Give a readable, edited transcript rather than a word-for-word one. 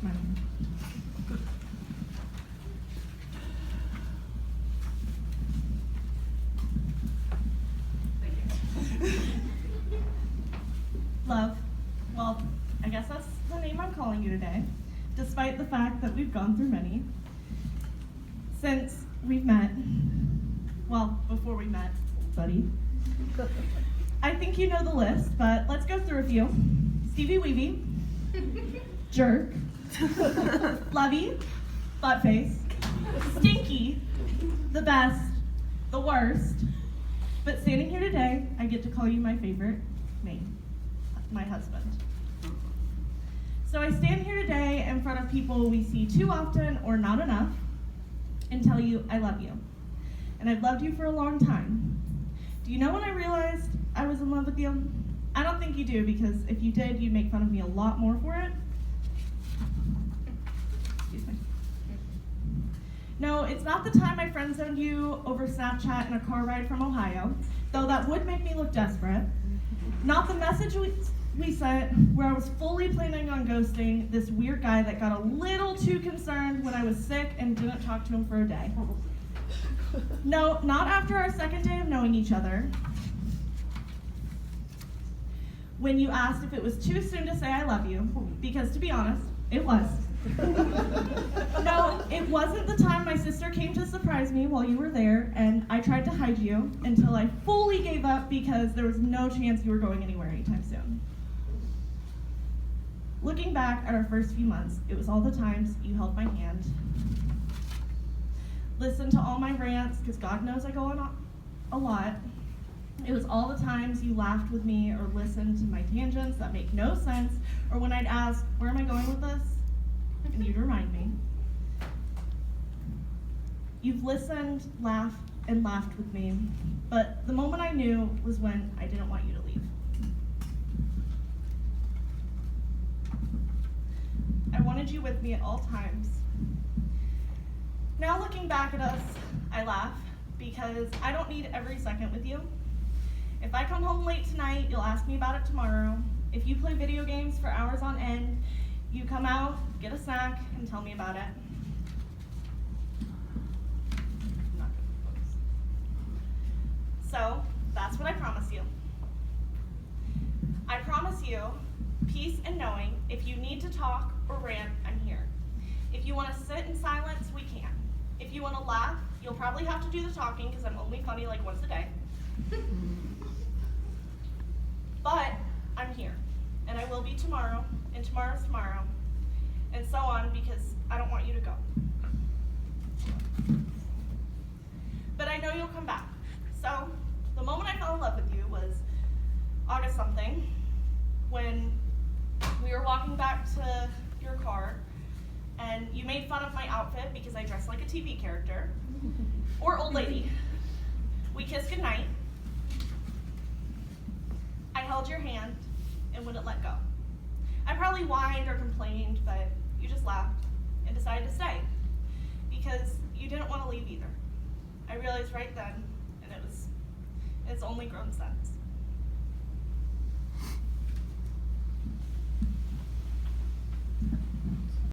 Money. Love. Well, I guess that's the name I'm calling you today, despite the fact that we've gone through many. Since we've met, well, before we met, buddy. I think you know the list, but let's go through a few. Stevie Weeby, Jerk, Lovey, Buttface, Stinky, the best, the worst. But standing here today, I get to call you my favorite name, my husband. So I stand here today in front of people we see too often or not enough and tell you I love you. And I've loved you for a long time. Do you know when I realized I was in love with you? I don't think you do, because if you did, you'd make fun of me a lot more for it. Excuse me. No, it's not the time I friend-zoned you over Snapchat in a car ride from Ohio, though that would make me look desperate. Not the message we sent where I was fully planning on ghosting this weird guy that got a little too concerned when I was sick and didn't talk to him for a day. No, not after our second day of knowing each other, when you asked if it was too soon to say I love you, because to be honest, it was. No, it wasn't the time my sister came to surprise me while you were there, and I tried to hide you until I fully gave up because there was no chance you were going anywhere anytime soon. Looking back at our first few months, it was all the times you held my hand, listened to all my rants, because God knows I go on a lot. It was all the times you laughed with me or listened to my tangents that make no sense, or when I'd ask, where am I going with this? And you'd remind me. You've listened, laughed, and laughed with me, but the moment I knew was when I didn't want you to leave. I wanted you with me at all times. Now looking back at us, I laugh because I don't need every second with you. If I come home late tonight, you'll ask me about it tomorrow. If you play video games for hours on end, you come out, get a snack, and tell me about it. I'm not good with books. So, that's what I promise you. I promise you peace and knowing if you need to talk or rant, I'm here. If you want to sit in silence, we can. If you want to laugh, you'll probably have to do the talking because I'm only funny like once a day. But I'm here, and I will be tomorrow, and tomorrow's tomorrow, and so on, because I don't want you to go. But I know you'll come back. So the moment I fell in love with you was August something, when we were walking back to your car, and you made fun of my outfit because I dressed like a TV character, or old lady. We kissed goodnight. I held your hand and wouldn't let go. I probably whined or complained, but you just laughed and decided to stay because you didn't want to leave either. I realized right then, and it's only grown since.